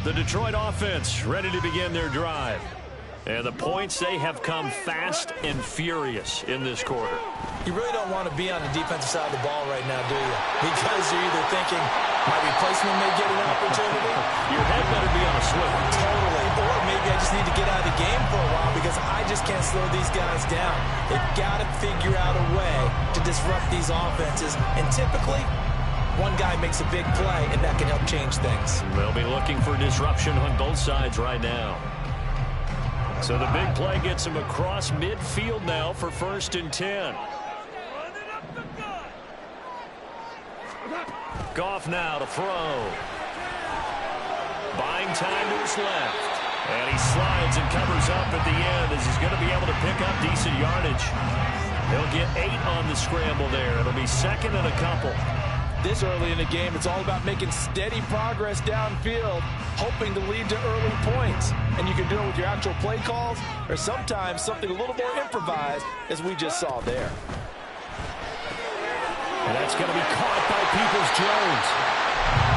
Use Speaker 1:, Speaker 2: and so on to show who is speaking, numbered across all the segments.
Speaker 1: The Detroit offense ready to begin their drive. And the points, they have come fast and furious in this quarter.
Speaker 2: You really don't want to be on the defensive side of the ball right now, do you? Because you're either thinking, my replacement may get an opportunity.
Speaker 1: Your head better be on a swivel.
Speaker 2: Totally. Or maybe I just need to get out of the game for a while because I just can't slow these guys down. They've got to figure out a way to disrupt these offenses. And typically, one guy makes a big play, and that can help change things.
Speaker 1: They'll be looking for disruption on both sides right now. So the big play gets him across midfield now for 1st and 10. Goff now to throw. Buying time to his left. And he slides and covers up at the end as he's going to be able to pick up decent yardage. He'll get 8 on the scramble there. It'll be 2nd and a couple.
Speaker 2: This early in the game, it's all about making steady progress downfield, hoping to lead to early points. And you can do it with your actual play calls or sometimes something a little more improvised, as we just saw there.
Speaker 1: And that's going to be caught by Peoples-Jones.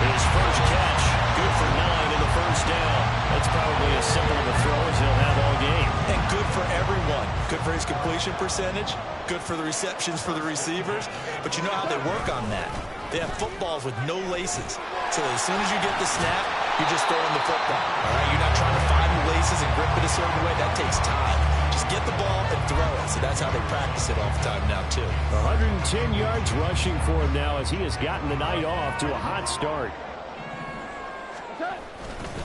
Speaker 1: His first catch, good for 9 in the first down. That's probably as simple of a throw as he'll have all game.
Speaker 2: And good for everyone. Good for his completion percentage, good for the receptions for the receivers. But you know how they work on that. They have footballs with no laces. So as soon as you get the snap, you're just throwing the football. All right? You're not trying to find the laces and grip it a certain way. That takes time. Just get the ball and throw it. So that's how they practice it all the time now, too.
Speaker 1: 110 yards rushing for him now as he has gotten the night off to a hot start.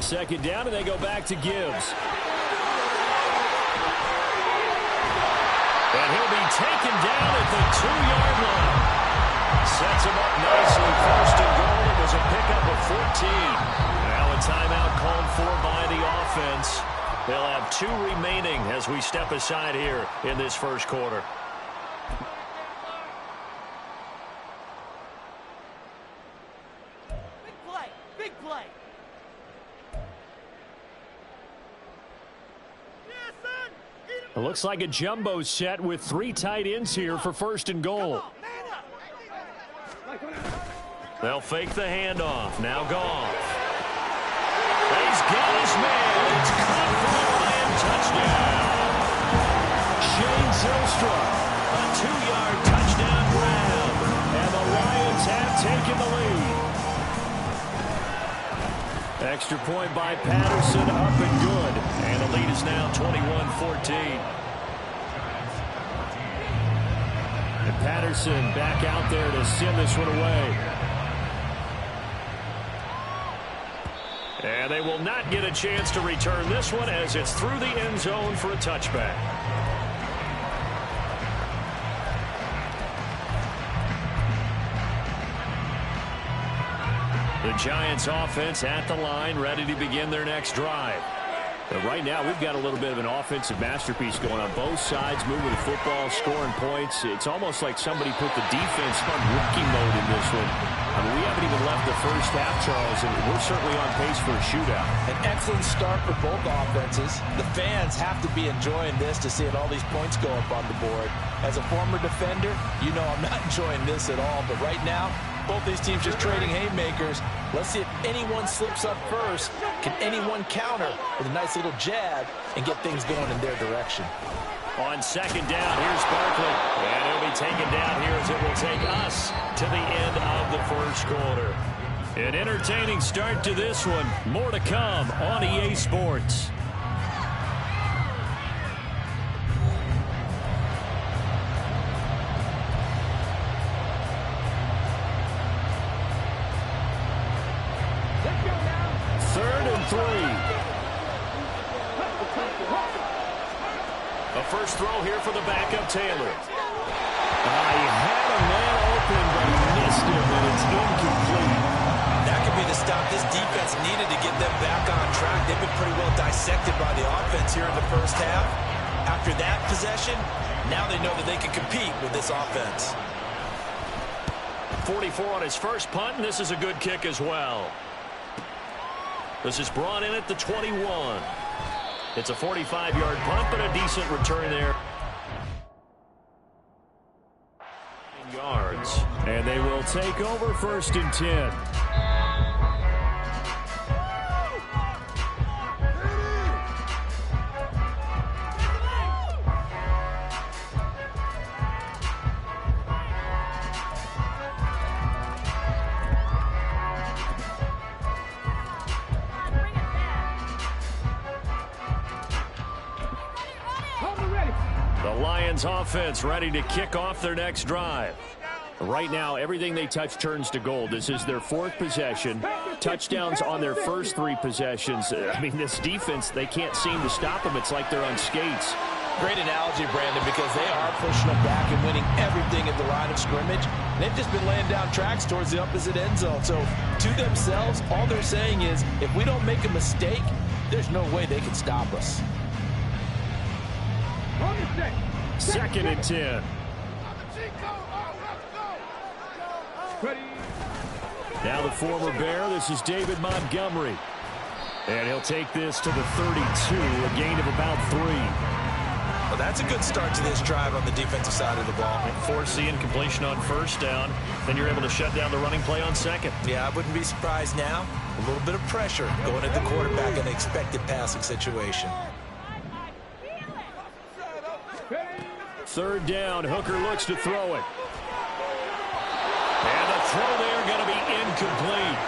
Speaker 1: 2nd down, and they go back to Gibbs. And he'll be taken down at the 2-yard line. Sets him up nicely. 1st and goal. It was a pickup of 14. Now a timeout called for by the offense. They'll have 2 remaining as we step aside here in this first quarter.
Speaker 3: Big play. Big play.
Speaker 1: It looks like a jumbo set with 3 tight ends here for 1st and goal. They'll fake the handoff. Now Goff. He's got his man. It's caught for the Lion touchdown. Shane Zylstra, a 2-yard touchdown grab. And the Lions have taken the lead. Extra point by Patterson, up and good. And the lead is now 21-14. And Patterson back out there to send this one away. And they will not get a chance to return this one as it's through the end zone for a touchback. The Giants offense at the line, ready to begin their next drive. But right now, we've got a little bit of an offensive masterpiece going on both sides, moving the football, scoring points. It's almost like somebody put the defense on rookie mode in this one. I mean, we haven't even left the first half, Charles, and we're certainly on pace for a shootout.
Speaker 2: An excellent start for both offenses. The fans have to be enjoying this to see all these points go up on the board. As a former defender, you know I'm not enjoying this at all. But right now, both these teams just trading haymakers. Let's see if anyone slips up first. Can anyone counter with a nice little jab and get things going in their direction?
Speaker 1: On 2nd down, here's Barkley. And he'll be taken down here as it will take us to the end of the first quarter. An entertaining start to this one. More to come on EA Sports. First throw here for the backup, Taylor. He had a man open, but he missed him, and it's incomplete.
Speaker 2: That could be the stop this defense needed to get them back on track. They've been pretty well dissected by the offense here in the first half. After that possession, now they know that they can compete with this offense.
Speaker 1: 44 on his first punt, and this is a good kick as well. This is brought in at the 21. It's a 45-yard punt, but a decent return there. Yards, and they will take over 1st and 10. Giants offense ready to kick off their next drive. Right now, everything they touch turns to gold. This is their fourth possession. Touchdowns on their first three possessions. I mean, this defense, they can't seem to stop them. It's like they're on skates.
Speaker 2: Great analogy, Brandon, because they are pushing them back and winning everything at the line of scrimmage. And they've just been laying down tracks towards the opposite end zone. So, to themselves, all they're saying is, if we don't make a mistake, there's no way they can stop us.
Speaker 1: 2nd and 10. Now the former Bear, this is David Montgomery. And he'll take this to the 32, a gain of about 3.
Speaker 2: Well, that's a good start to this drive on the defensive side of the ball.
Speaker 1: Force the incompletion on first down. Then you're able to shut down the running play on second.
Speaker 2: Yeah, I wouldn't be surprised now. A little bit of pressure going at the quarterback in an expected passing situation.
Speaker 1: 3rd down, Hooker looks to throw it. And the throw there going to be incomplete.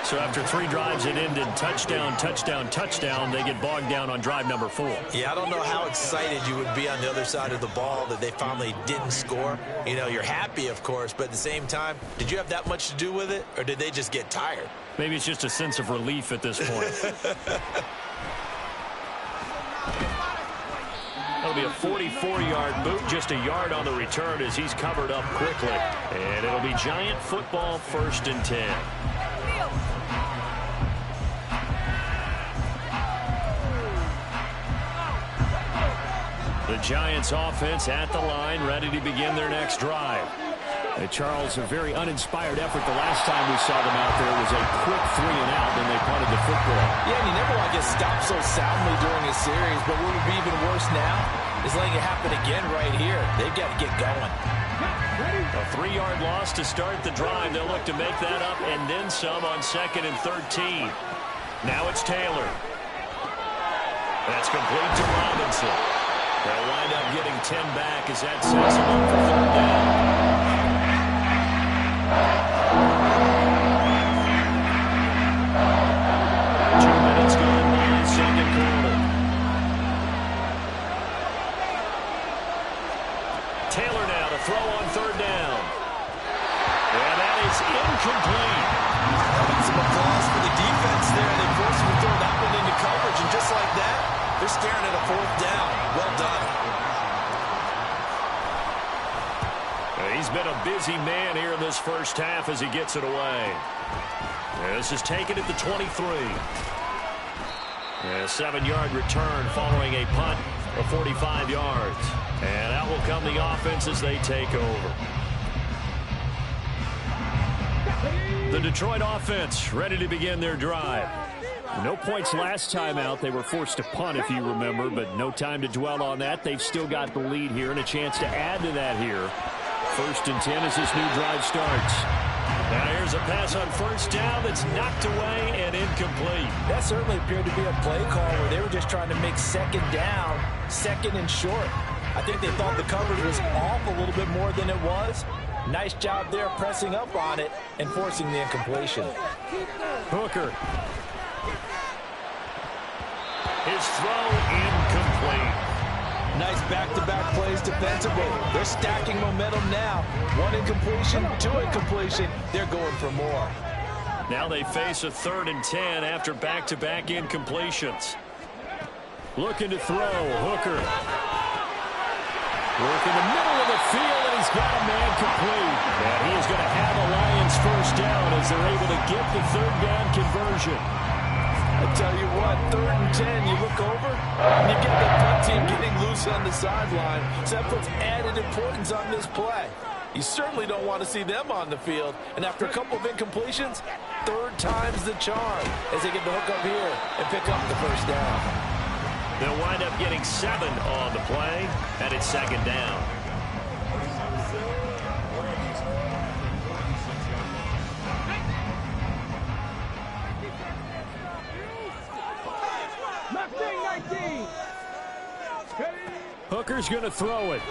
Speaker 1: So after 3 drives, it ended touchdown, touchdown, touchdown. They get bogged down on drive number 4.
Speaker 2: Yeah, I don't know how excited you would be on the other side of the ball that they finally didn't score. You know, you're happy, of course, but at the same time, did you have that much to do with it, or did they just get tired?
Speaker 1: Maybe it's just a sense of relief at this point. That'll be a 44-yard boot, just a yard on the return as he's covered up quickly. And it'll be Giant football, 1st and 10. The Giants offense at the line, ready to begin their next drive. Charles, a very uninspired effort the last time we saw them out there was a quick 3 and out, then they punted the football.
Speaker 2: Yeah, and you never want to get stopped so soundly during a series, but what would be even worse now is letting it happen again right here. They've got to get going.
Speaker 1: A 3-yard loss to start the drive. They'll look to make that up and then some on 2nd and 13. Now it's Taylor. That's complete to Robinson. They'll wind up getting 10 back as that sets them up for 3rd down. 2 minutes gone by the 2nd quarter. Taylor now to throw on 3rd down. And that is incomplete.
Speaker 2: Some applause for the defense there. They forced him to throw that one into coverage, and just like that, they're staring at a 4th down. Well done.
Speaker 1: He's been a busy man here in this first half as he gets it away. This is taken at the 23. A 7-yard return following a punt of 45 yards. And out will come the offense as they take over. The Detroit offense ready to begin their drive. No points last time out. They were forced to punt, if you remember, but no time to dwell on that. They've still got the lead here and a chance to add to that here. 1st and 10 as this new drive starts. Now here's a pass on 1st down that's knocked away and incomplete.
Speaker 2: That certainly appeared to be a play call where they were just trying to make 2nd down, 2nd and short. I think they thought the coverage was off a little bit more than it was. Nice job there pressing up on it and forcing the incompletion.
Speaker 1: Hooker. His throw incomplete.
Speaker 2: Nice back-to-back plays defensively. They're stacking momentum now. 1 incompletion, 2 incompletion. They're going for more.
Speaker 1: Now they face a 3rd and 10 after back-to-back incompletions. Looking to throw. Hooker. Work in the middle of the field, and he's got a man complete. And he is going to have a Lions 1st down as they're able to get the 3rd down conversion.
Speaker 2: I tell you what, 3rd and 10, you look over, and you get the punt team getting loose on the sideline. So that puts added importance on this play. You certainly don't want to see them on the field. And after a couple of incompletions, 3rd time's the charm as they get the hook up here and pick up the 1st down.
Speaker 1: They'll wind up getting 7 on the play, and it's 2nd down. Hooker's going to throw it.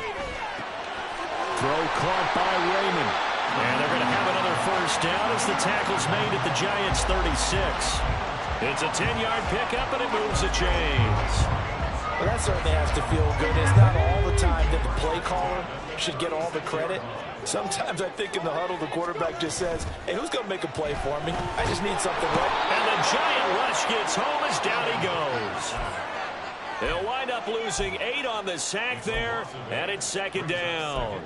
Speaker 1: Throw caught by Raymond. And they're going to have another 1st down as the tackle's made at the Giants' 36. It's a 10-yard pickup, and it moves the chains.
Speaker 3: Well, that certainly has to feel good. It's not all the time that the play caller should get all the credit. Sometimes I think in the huddle, the quarterback just says, hey, who's going to make a play for me? I just need something right.
Speaker 1: And the giant rush gets home as down he goes. They'll wind up losing 8 on the sack there, and it's second down.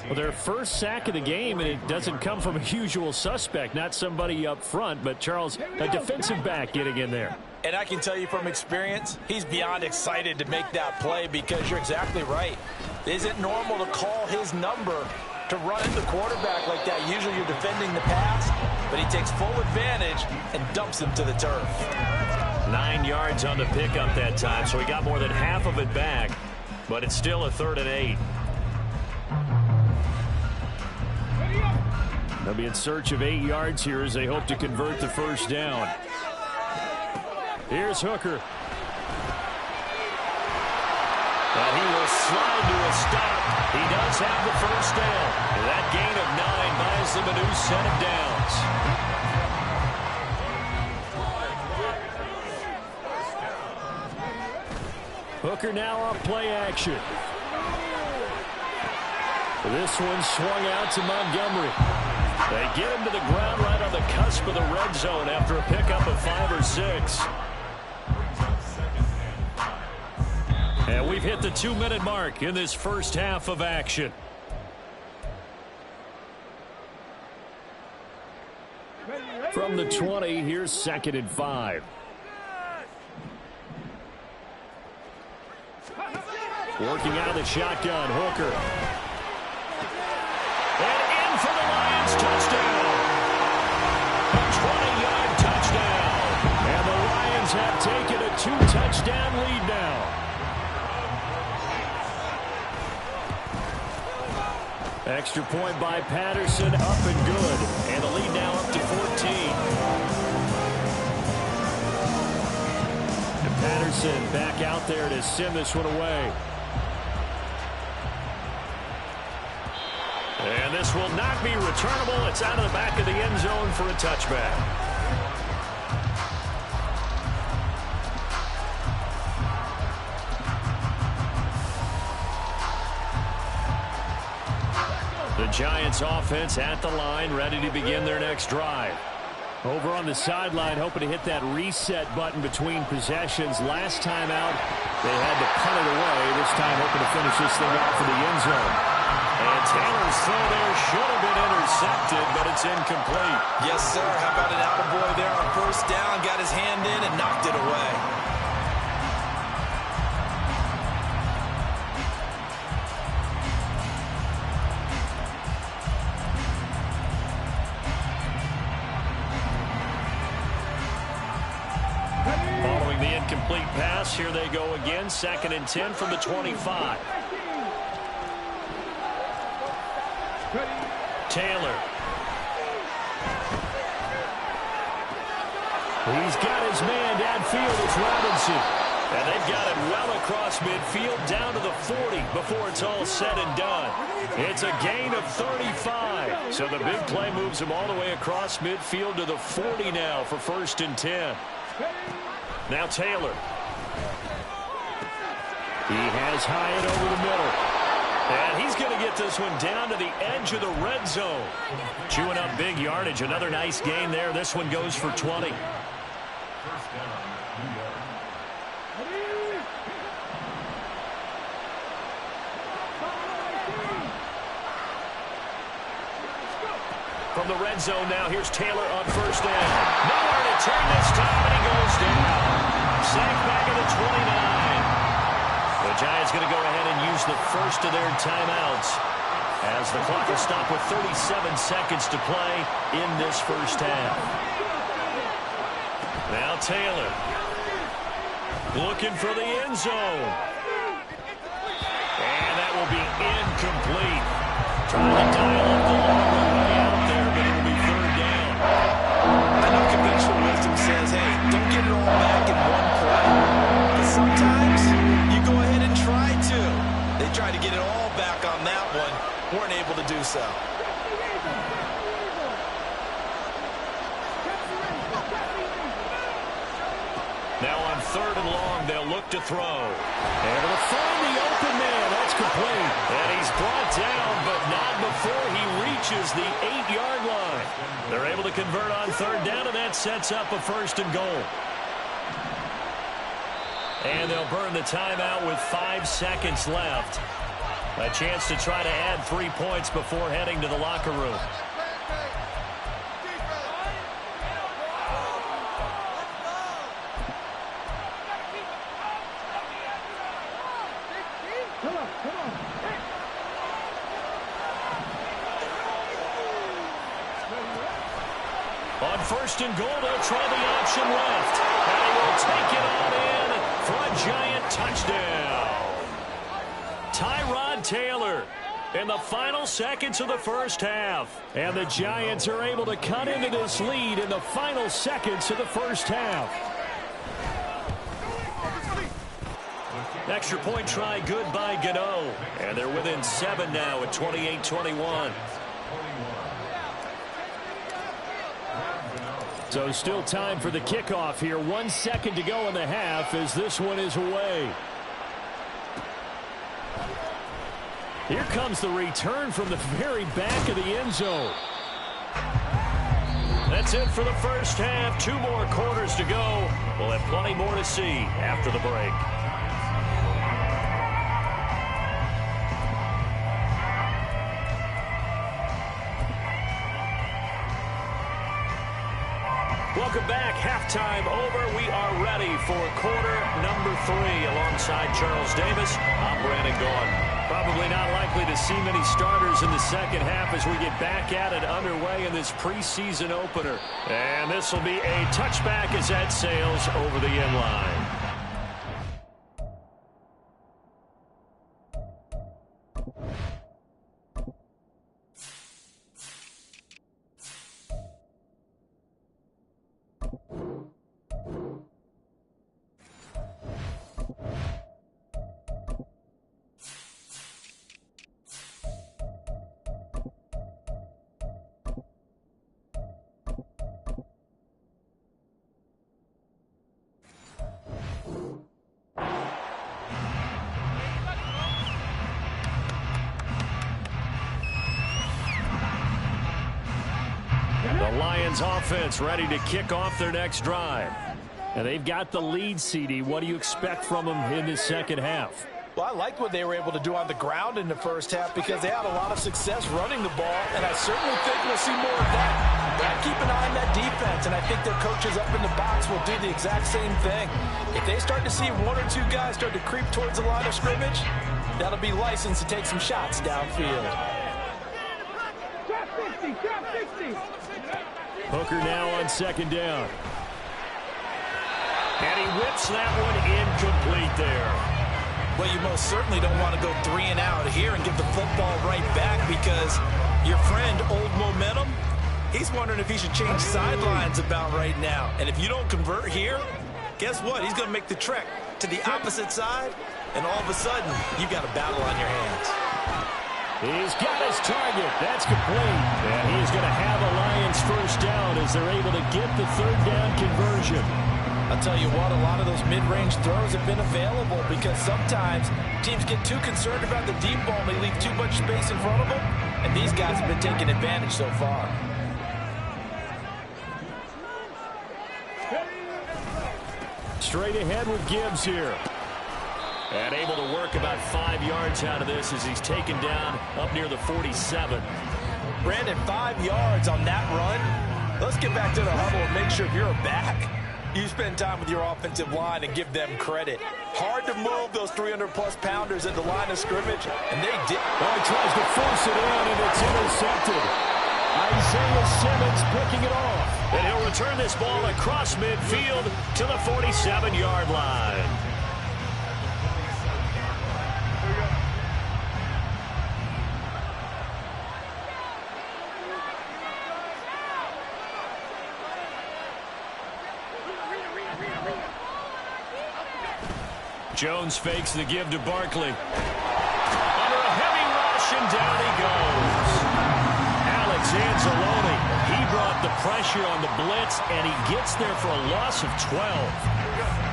Speaker 1: Well, their first sack of the game, and it doesn't come from a usual suspect, not somebody up front, but Charles, a defensive back getting in there.
Speaker 3: And I can tell you from experience, he's beyond excited to make that play because you're exactly right. It isn't normal to call his number to run at the quarterback like that. Usually you're defending the pass, but he takes full advantage and dumps him to the turf.
Speaker 1: 9 yards on the pickup that time, so he got more than half of it back, but it's still a 3rd and 8. They'll be in search of 8 yards here as they hope to convert the first down. Here's Hooker. And he will slide to a stop. He does have the first down. That gain of 9 buys them a new set of downs. Hooker now off play action. This one swung out to Montgomery. They get him to the ground right on the cusp of the red zone after a pickup of 5 or 6. And we've hit the 2-minute mark in this first half of action. From the 20, here's 2nd and 5. Working out of the shotgun, Hooker. And in for the Lions touchdown. A 20-yard touchdown. And the Lions have taken a 2-touchdown lead now. Extra point by Patterson, up and good. And the lead now up to 14. And Patterson back out there to send this one away. And this will not be returnable. It's out of the back of the end zone for a touchback. The Giants offense at the line, ready to begin their next drive. Over on the sideline, hoping to hit that reset button between possessions. Last time out, they had to punt it away. This time hoping to finish this thing off in the end zone. And Taylor's throw there should have been intercepted, but it's incomplete.
Speaker 3: Yes, sir. How about an attaboy there on first down? Got his hand in and knocked it away.
Speaker 1: Following the incomplete pass, here they go again. 2nd and 10 from the 25. Taylor. He's got his man downfield. It's Robinson. And they've got it well across midfield down to the 40 before it's all said and done. It's a gain of 35. So the big play moves him all the way across midfield to the 40 now for 1st and 10. Now Taylor. He has Hyatt over the middle. And he's going to get this one down to the edge of the red zone. Chewing up big yardage. Another nice gain there. This one goes for 20. From the red zone now, here's Taylor on first down. Nowhere to turn this time, and he goes down. Sacked back at the 29. The Giants going to go ahead and use the first of their timeouts as the clock will stop with 37 seconds to play in this first half. Now Taylor looking for the end zone. And that will be incomplete. Trying to dial up the long way out there, but it will be 3rd down.
Speaker 3: I know conventional wisdom says, hey, don't get it all back in one play. But sometimes you go ahead and try to. They tried to get it all back on that one. Weren't able to do so.
Speaker 1: Now on 3rd and long. They'll look to throw. Able to find the open man. That's complete. And he's brought down, but not before he reaches the 8-yard line. They're able to convert on 3rd down, and that sets up a 1st and goal. And they'll burn the timeout with 5 seconds left. A chance to try to add 3 points before heading to the locker room. On 1st and goal, they'll try the option left. And he will take it on in for a giant touchdown. Tyrod Taylor in the final seconds of the 1st half. And the Giants are able to cut into this lead in the final seconds of the 1st half. Extra point try good by Gano. And they're within 7 now at 28-21. So still time for the kickoff here. 1 second to go in the half as this one is away. Here comes the return from the very back of the end zone. That's it for the 1st half. 2 more quarters to go. We'll have plenty more to see after the break. Welcome back. Halftime over. We are ready for quarter number 3. Alongside Charles Davis, I'm Brandon Gaudin. Probably not likely to see many starters in the 2nd half as we get back at it underway in this preseason opener. And this will be a touchback as that sails over the end line. The Lions offense ready to kick off their next drive. And they've got the lead, CD. What do you expect from them in this 2nd half?
Speaker 3: Well, I like what they were able to do on the ground in the 1st half because they had a lot of success running the ball, and I certainly think we'll see more of that. But I keep an eye on that defense, and I think their coaches up in the box will do the exact same thing. If they start to see 1 or 2 guys start to creep towards the line of scrimmage, that'll be licensed to take some shots downfield.
Speaker 1: Hooker now on 2nd down. And he whips that one incomplete there.
Speaker 2: Well, you most certainly don't want to go 3 and out here and give the football right back because your friend, Old Momentum, he's wondering if he should change sidelines about right now. And if you don't convert here, guess what? He's going to make the trek to the opposite side, and all of a sudden, you've got a battle on your hands.
Speaker 1: He's got his target. That's complete. And he is going to have a Lions 1st down as they're able to get the 3rd down conversion.
Speaker 3: I'll tell you what, a lot of those mid-range throws have been available because sometimes teams get too concerned about the deep ball and they leave too much space in front of them, and these guys have been taking advantage so far.
Speaker 1: Straight ahead with Gibbs here. And able to work about 5 yards out of this as he's taken down up near the 47.
Speaker 3: Brandon, 5 yards on that run. Let's get back to the huddle and make sure if you're a back, you spend time with your offensive line and give them credit. Hard to move those 300-plus pounders at the line of scrimmage, and they did.
Speaker 1: Well, he tries to force it in, and it's intercepted. Isaiah Simmons picking it off. And he'll return this ball across midfield to the 47-yard line. Jones fakes the give to Barkley. Under a heavy rush, and down he goes. Alex Anzalone, he brought the pressure on the blitz, and he gets there for a loss of 12.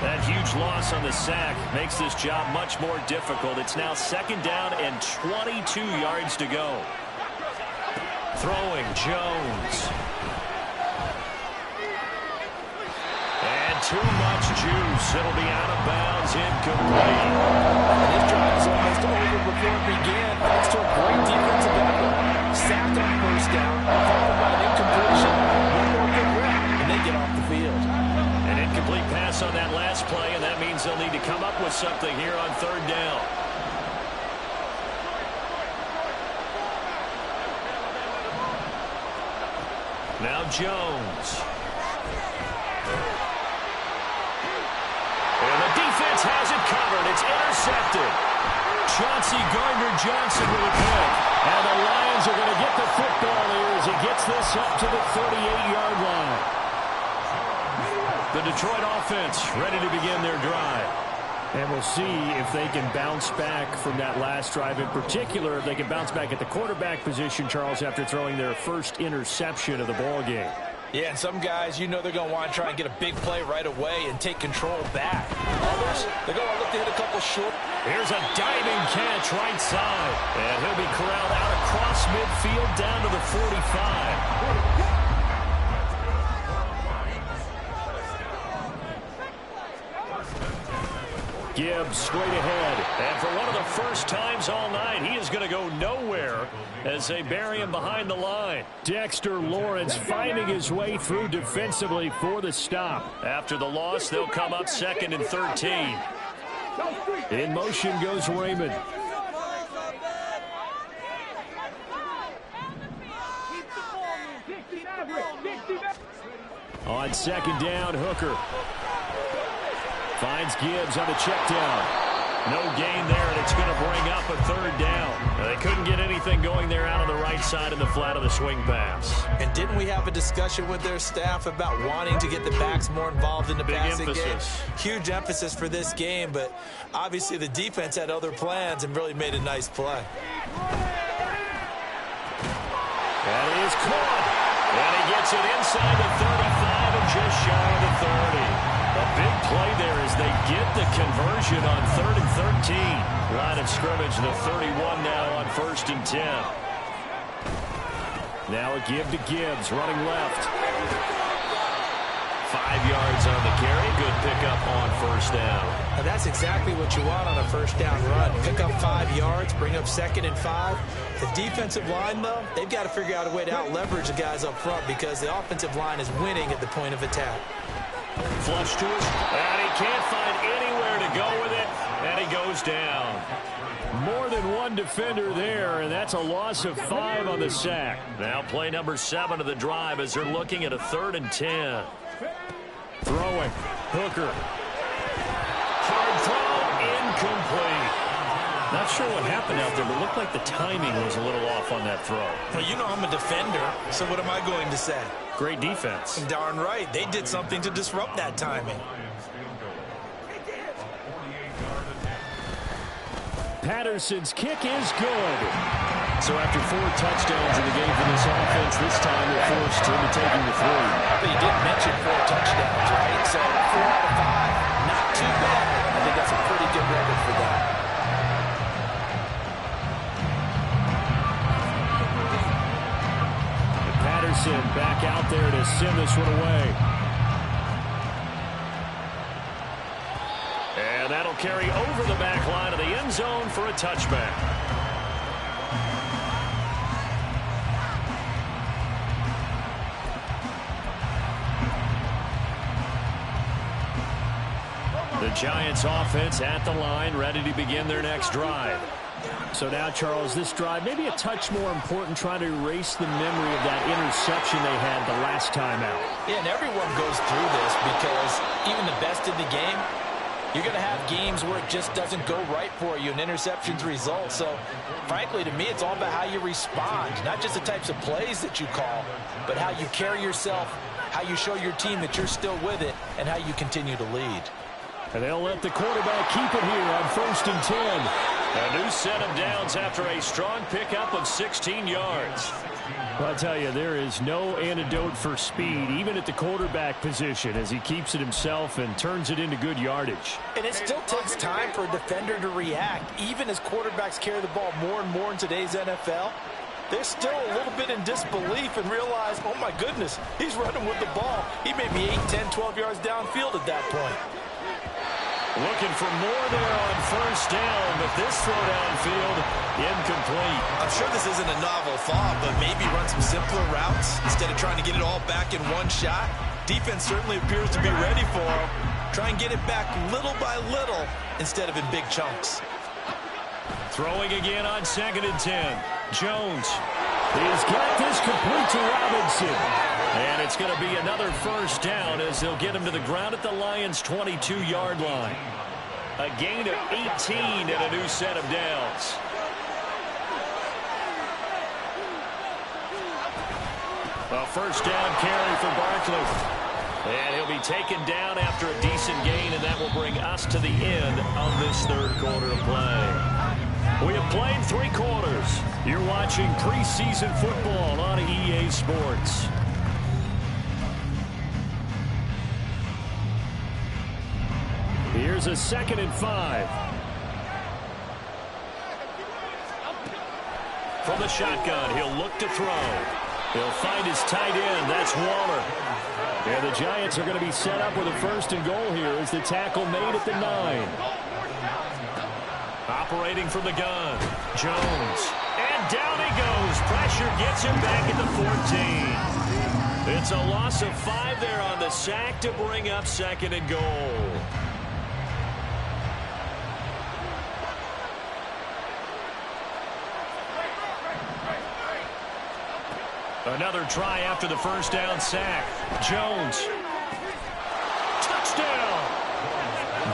Speaker 1: That huge loss on the sack makes this job much more difficult. It's now 2nd down and 22 yards to go. Throwing Jones. And too much juice. It'll be out of bounds, incomplete.
Speaker 3: This drive is almost over before it began, thanks to a great defensive effort. Sacked on 1st down, followed by an incompletion. One more good rep, and they get off the field.
Speaker 1: An incomplete pass on that last play, and that means they'll need to come up with something here on 3rd down. Now Jones. And the defense has it covered. It's intercepted. Chauncey Gardner-Johnson with a pick. And the Lions are going to get the football here as he gets this up to the 38-yard line. The Detroit offense ready to begin their drive. And we'll see if they can bounce back from that last drive. In particular, if they can bounce back at the quarterback position, Charles, after throwing their first interception of the ball game.
Speaker 3: Yeah, and some guys, you know they're going to want to try and get a big play right away and take control back. Others, they're going to look to hit a couple short.
Speaker 1: Here's a diving catch right side. And he'll be corralled out across midfield down to the 45. Gibbs straight ahead. And for one of the first times all night, he is going to go nowhere as they bury him behind the line. Dexter Lawrence finding his way through defensively for the stop. After the loss, they'll come up 2nd and 13. In motion goes Raymond. On 2nd down, Hooker. Finds Gibbs on the check down. No gain there, and it's going to bring up a 3rd down. They couldn't get anything going there out on the right side in the flat of the swing pass.
Speaker 2: And didn't we have a discussion with their staff about wanting to get the backs more involved in the passing game? Huge emphasis for this game, but obviously the defense had other plans and really made a nice play.
Speaker 1: That is caught. And he gets it inside the 35 and just shy of the 30. A big play there as they get the conversion on 3rd and 13. Line of scrimmage, the 31 now on 1st and 10. Now a give to Gibbs, running left. 5 yards on the carry. Good pickup on 1st down.
Speaker 2: Now that's exactly what you want on a 1st down run. Pick up 5 yards, bring up 2nd and 5. The defensive line, though, they've got to figure out a way to out-leverage the guys up front because the offensive line is winning at the point of attack.
Speaker 1: Flush to it, and he can't find anywhere to go with it, and he goes down. More than one defender there, and that's a loss of 5 on the sack. Now play number 7 of the drive as they're looking at a 3rd and 10. Throwing, Hooker. Hard throw, incomplete. Not sure what happened out there, but it looked like the timing was a little off on that throw.
Speaker 2: Well, you know I'm a defender, so what am I going to say?
Speaker 1: Great defense.
Speaker 2: Darn right. They did something to disrupt that timing.
Speaker 1: Patterson's kick is good. So after 4 touchdowns in the game for this offense, this time they're forced into taking the 3.
Speaker 3: But you didn't mention 4 touchdowns, right? So 4 out of 5, not too bad. I think that's a pretty good record for them.
Speaker 1: Patterson back out there to send this one away. And that'll carry over the back line of the end zone for a touchback. The Giants offense at the line, ready to begin their next drive. So now, Charles, this drive maybe a touch more important, trying to erase the memory of that interception they had the last time out.
Speaker 3: Yeah, and everyone goes through this because even the best in the game, you're going to have games where it just doesn't go right for you and interceptions result. So, frankly, to me, it's all about how you respond, not just the types of plays that you call, but how you carry yourself, how you show your team that you're still with it, and how you continue to lead.
Speaker 1: And they'll let the quarterback keep it here on 1st and 10. A new set of downs after a strong pickup of 16 yards. Well, I tell you, there is no antidote for speed, even at the quarterback position, as he keeps it himself and turns it into good yardage.
Speaker 3: And it still takes time for a defender to react. Even as quarterbacks carry the ball more and more in today's NFL, they're still a little bit in disbelief and realize, oh my goodness, he's running with the ball. He may be 8, 10, 12 yards downfield at that point.
Speaker 1: Looking for more there on first down, but this throw downfield, incomplete.
Speaker 2: I'm sure this isn't a novel thought, but maybe run some simpler routes instead of trying to get it all back in one shot. Defense certainly appears to be ready for him. Try and get it back little by little instead of in big chunks.
Speaker 1: Throwing again on 2nd and 10. Jones. He's got this complete to Robinson. And it's going to be another first down as they'll get him to the ground at the Lions' 22-yard line. A gain of 18 and a new set of downs. A first down carry for Barkley. And he'll be taken down after a decent gain, and that will bring us to the end of this third quarter of play. We have played 3 quarters. You're watching preseason football on EA Sports. Here's a 2nd and 5. From the shotgun, he'll look to throw. He'll find his tight end. That's Waller. And the Giants are going to be set up with a 1st and goal here as the tackle made at the 9. Operating from the gun, Jones. And down he goes. Pressure gets him back at the 14. It's a loss of 5 there on the sack to bring up 2nd and goal. Another try after the first down sack. Jones. Touchdown.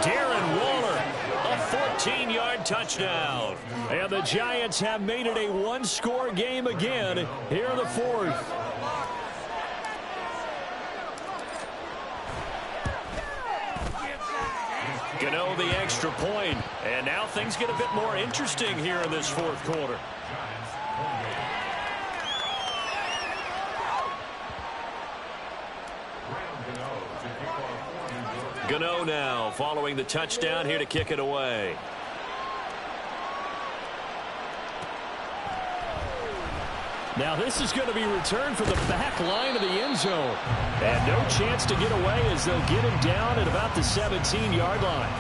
Speaker 1: Darren Waller. A 14-yard touchdown. And the Giants have made it a one-score game again here in the 4th. Gano the extra point. And now things get a bit more interesting here in this 4th quarter. Gano now following the touchdown here to kick it away. Now this is going to be returned from the back line of the end zone. And no chance to get away as they'll get him down at about the 17-yard line.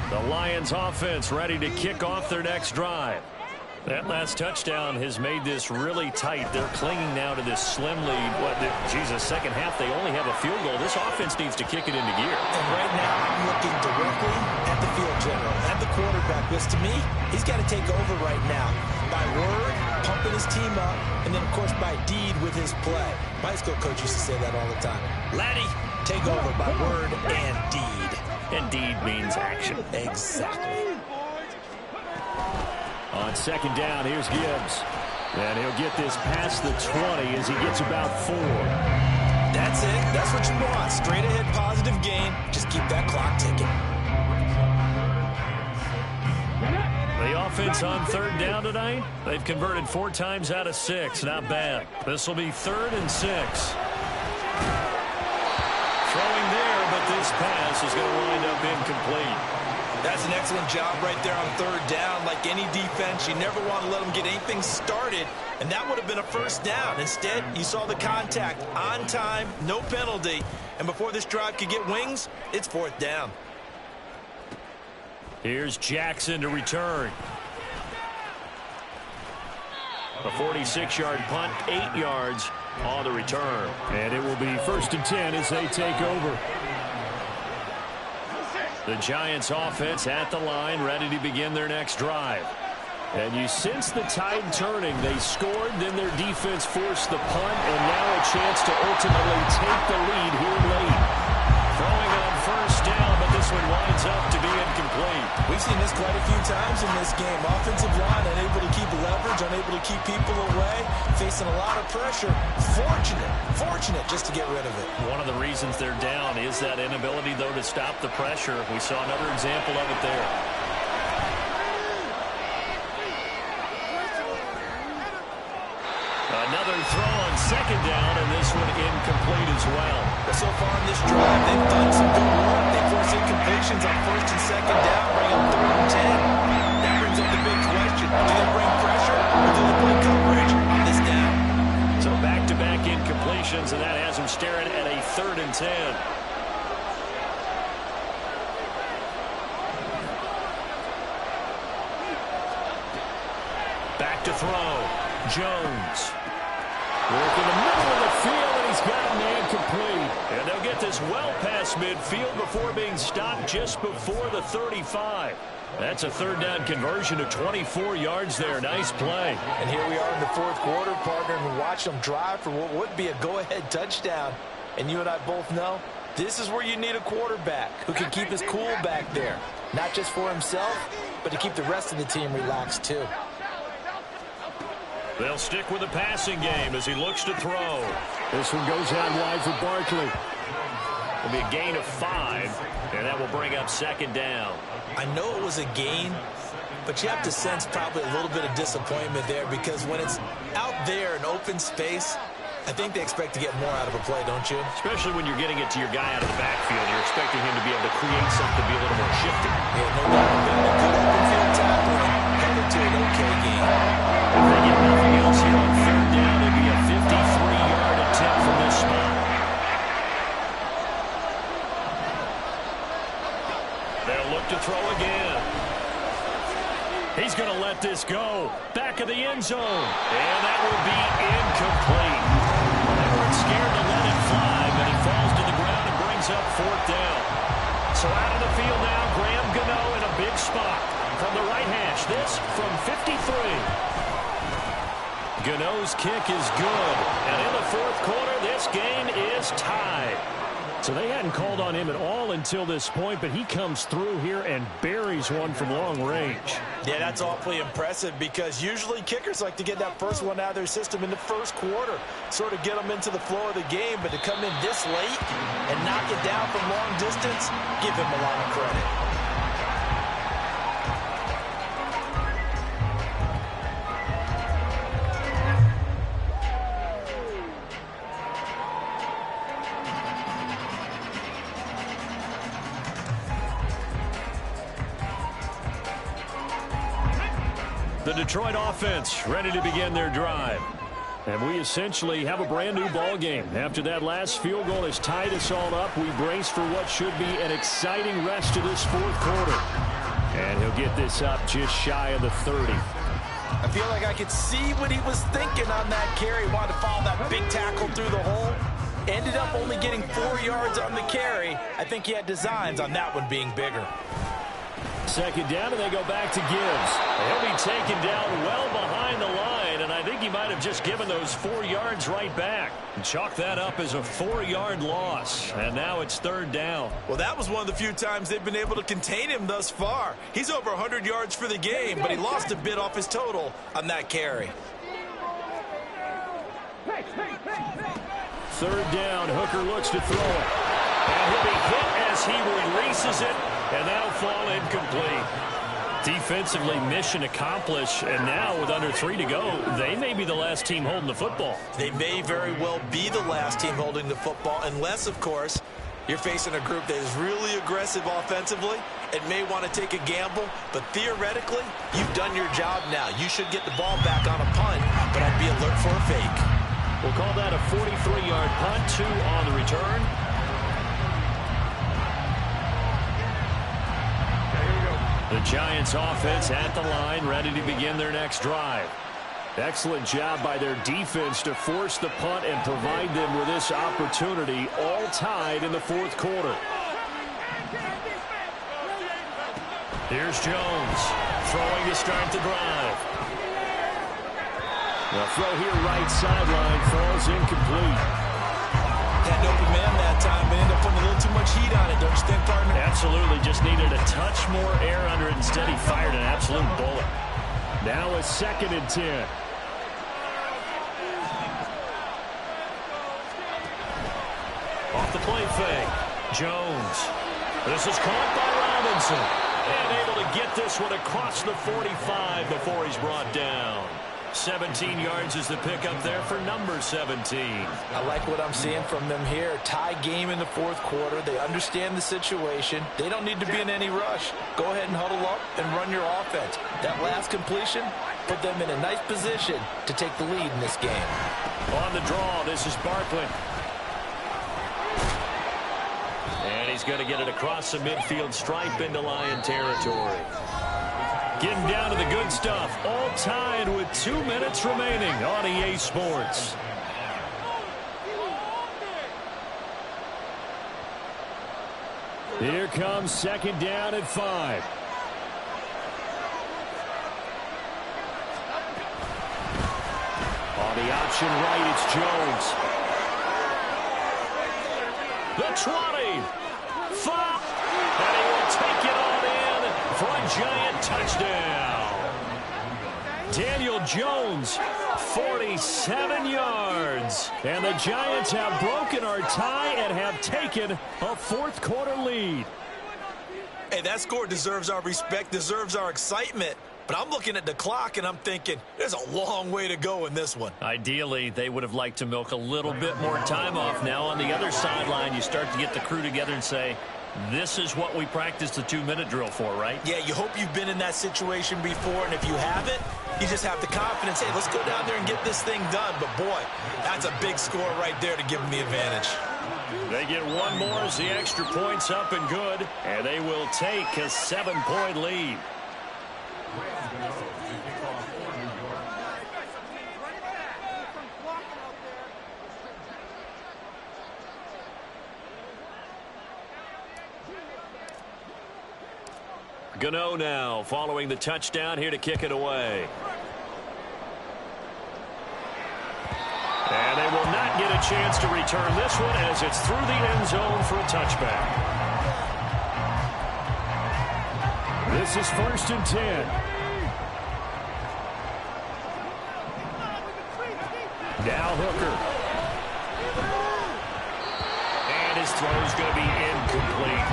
Speaker 1: The Lions offense ready to kick off their next drive. That last touchdown has made this really tight. They're clinging now to this slim lead. Second half, they only have a field goal. This offense needs to kick it into gear.
Speaker 3: And right now, I'm looking directly at the field general, at the quarterback, because to me, he's got to take over right now. By word, pumping his team up, and then, of course, by deed with his play. My high school coach used to say that all the time. Laddie, take over by word and deed.
Speaker 1: And deed means action.
Speaker 3: Exactly.
Speaker 1: On 2nd down, here's Gibbs. And he'll get this past the 20 as he gets about 4.
Speaker 2: That's it. That's what you want. Straight ahead positive gain. Just keep that clock ticking.
Speaker 1: The offense on 3rd down tonight, they've converted 4 times out of 6. Not bad. This will be 3rd and 6. Throwing there, but this pass is going to wind up incomplete.
Speaker 2: That's an excellent job right there on 3rd down. Like any defense, you never want to let them get anything started, and that would have been a first down. Instead, you saw the contact on time, no penalty, and before this drive could get wings, it's 4th down.
Speaker 1: Here's Jackson to return. A 46-yard punt, 8 yards on the return. And it will be 1st and 10 as they take over. The Giants offense at the line, ready to begin their next drive. And you sense the tide turning. They scored, then their defense forced the punt, and now a chance to ultimately take the lead here late. Throwing on 1st down, but this one winds up to be incomplete.
Speaker 2: We've seen this quite a few times in this game. Offensive line unable to keep leverage, unable to keep people away, facing a lot of pressure. Fortunate just to get rid of it.
Speaker 1: One of the reasons they're down is that inability, though, to stop the pressure. We saw another example of it there. Another throw on second down, and this one incomplete as well.
Speaker 2: But so far in this drive, they've done some good work. They force incompletions on first and second down, bring up 3rd and 10. That brings up the big question. Do they bring pressure, or do they play coverage on this down?
Speaker 1: So back-to-back incompletions, and that has them staring at a 3rd and 10. Back to throw. Jones. Work in the middle of the field, and he's got a man complete. And they'll get this well past midfield before being stopped just before the 35. That's a 3rd down conversion of 24 yards there. Nice play.
Speaker 3: And here we are in the 4th quarter, partner, and we watch them drive for what would be a go-ahead touchdown. And you and I both know this is where you need a quarterback who can keep his cool back there. Not just for himself, but to keep the rest of the team relaxed too.
Speaker 1: They'll stick with the passing game as he looks to throw. This one goes out wide for Barkley. It'll be a gain of 5, and that will bring up 2nd down.
Speaker 2: I know it was a gain, but you have to sense probably a little bit of disappointment there because when it's out there in open space, I think they expect to get more out of a play, don't you?
Speaker 1: Especially when you're getting it to your guy out of the backfield. You're expecting him to be able to create something to be a little more shifty.
Speaker 2: Yeah, no doubt about it. Good open field tackling, headed to an okay game.
Speaker 1: If they get nothing else here on 3rd down, it'd be a 53-yard attempt from this spot. They'll look to throw again. He's going to let this go. Back of the end zone. And that will be incomplete. They weren't scared to let it fly, but he falls to the ground and brings up 4th down. So out of the field now, Graham Gano in a big spot. From the right hash, this from 53. Gano's kick is good. And in the 4th quarter, this game is tied. So they hadn't called on him at all until this point, but he comes through here and buries one from long range.
Speaker 3: Yeah, that's awfully impressive because usually kickers like to get that first one out of their system in the 1st quarter, sort of get them into the flow of the game, but to come in this late and knock it down from long distance, give him a lot of credit.
Speaker 1: The Detroit offense ready to begin their drive. And we essentially have a brand new ball game. After that last field goal has tied us all up, we brace for what should be an exciting rest of this 4th quarter. And he'll get this up just shy of the 30.
Speaker 3: I feel like I could see what he was thinking on that carry. Wanted to follow that big tackle through the hole. Ended up only getting 4 yards on the carry. I think he had designs on that one being bigger.
Speaker 1: 2nd down, and they go back to Gibbs. He'll be taken down well behind the line, and I think he might have just given those 4 yards right back. Chalk that up as a 4-yard loss, and now it's 3rd down.
Speaker 2: Well, that was one of the few times they've been able to contain him thus far. He's over 100 yards for the game, but he lost a bit off his total on that carry.
Speaker 1: 3rd down, Hooker looks to throw it. And he'll be hit as he releases it, and that'll fall incomplete. Defensively, mission accomplished, and now with under 3 to go, they may be the last team holding the football.
Speaker 2: They may very well be the last team holding the football, unless, of course, you're facing a group that is really aggressive offensively and may want to take a gamble, but theoretically, you've done your job now. You should get the ball back on a punt, but I'd be alert for a fake.
Speaker 1: We'll call that a 43-yard punt, 2 on the return. The Giants offense at the line, ready to begin their next drive. Excellent job by their defense to force the punt and provide them with this opportunity, all tied in the 4th quarter. Here's Jones, throwing to start the drive. The throw here right sideline falls incomplete.
Speaker 2: Had an open man that time, but ended up putting a little too much heat on it, don't you think, partner?
Speaker 1: Absolutely, just needed a touch more air under it. Instead, he fired an absolute bullet. Now a 2nd and 10. Off the play fake. Jones. This is caught by Robinson. And able to get this one across the 45 before he's brought down. 17 yards is the pickup there for number 17.
Speaker 3: I like what I'm seeing from them here. Tie game in the 4th quarter. They understand the situation. They don't need to be in any rush. Go ahead and huddle up and run your offense. That last completion put them in a nice position to take the lead in this game.
Speaker 1: On the draw, this is Barkley. And he's going to get it across the midfield stripe into Lion territory. Getting down to the good stuff. All tied with 2 minutes remaining on EA Sports. Here comes 2nd down and 5. On the option right, it's Jones. The 20. 5. And he will take it on in for a giant touchdown. Daniel Jones, 47 yards. And the Giants have broken our tie and have taken a 4th quarter lead.
Speaker 2: Hey, that score deserves our respect, deserves our excitement. But I'm looking at the clock, and I'm thinking there's a long way to go in this one.
Speaker 1: Ideally, they would have liked to milk a little bit more time off. Now on the other sideline, you start to get the crew together and say, this is what we practiced the 2-minute drill for, right?
Speaker 2: Yeah, you hope you've been in that situation before, and if you haven't, you just have the confidence, hey, let's go down there and get this thing done. But, boy, that's a big score right there to give them the advantage.
Speaker 1: They get one more as the extra point's up and good, and they will take a 7-point lead. Gano now following the touchdown here to kick it away. And they will not get a chance to return this one as it's through the end zone for a touchback. This is 1st and 10. Now Hooker. And his throw is going to be incomplete.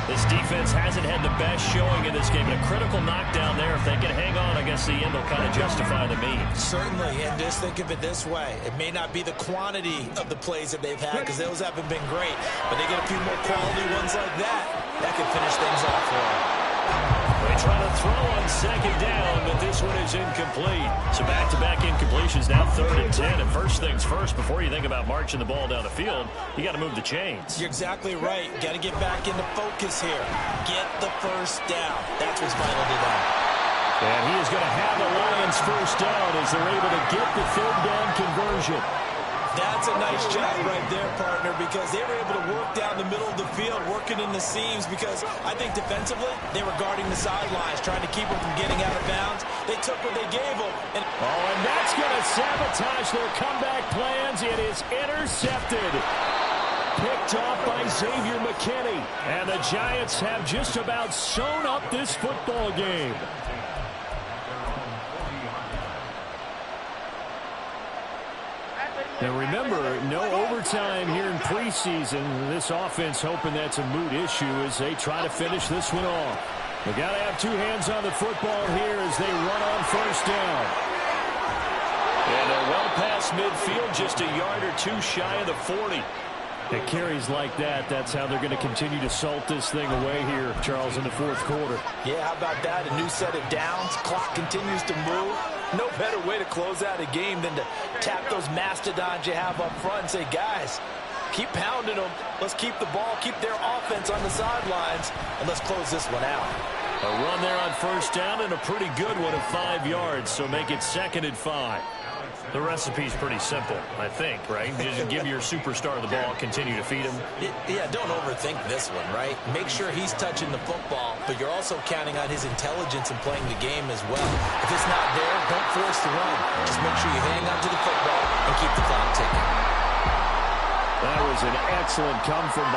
Speaker 1: This defense hasn't had the best showing in this game, but a critical knockdown there. If they can hang on, I guess the end will kind of justify the means.
Speaker 2: Certainly, and just think of it this way. It may not be the quantity of the plays that they've had because those haven't been great, but they get a few more quality ones like that. That could finish things off for them.
Speaker 1: They try to throw on 2nd down, but this one is incomplete. So back-to-back incompletions, now 3rd and 10. And first things first, before you think about marching the ball down the field, you got to move the chains.
Speaker 2: You're exactly right. Got to get back into focus here. Get the first down. That's what's vital to them.
Speaker 1: And he is going to have the Lions first down as they're able to get the 3rd down conversion.
Speaker 2: That's a nice job right there, partner, because they were able to work down the middle of the field, working in the seams, because I think defensively they were guarding the sidelines, trying to keep them from getting out of bounds. They took what they gave them. And
Speaker 1: that's going to sabotage their comeback plans. It is intercepted. Picked off by Xavier McKinney. And the Giants have just about sewn up this football game. Now remember, no overtime here in preseason. This offense hoping that's a moot issue as they try to finish this one off. They got to have 2 hands on the football here as they run on 1st down. And they're well past midfield, just a yard or 2 shy of the 40. It carries like that. That's how they're going to continue to salt this thing away here, Charles, in the 4th quarter.
Speaker 3: Yeah, how about that? A new set of downs. Clock continues to move. No better way to close out a game than to tap those mastodons you have up front and say, guys, keep pounding them. Let's keep the ball, keep their offense on the sidelines, and let's close this one out.
Speaker 1: A run there on 1st down and a pretty good one of 5 yards, so make it 2nd and 5. The recipe's pretty simple, I think, right? Just give your superstar the ball, continue to feed him.
Speaker 3: Yeah, don't overthink this one, right? Make sure he's touching the football, but you're also counting on his intelligence in playing the game as well. If it's not there, don't force the run. Just make sure you hang on to the football and keep the clock ticking.
Speaker 1: That was an excellent come from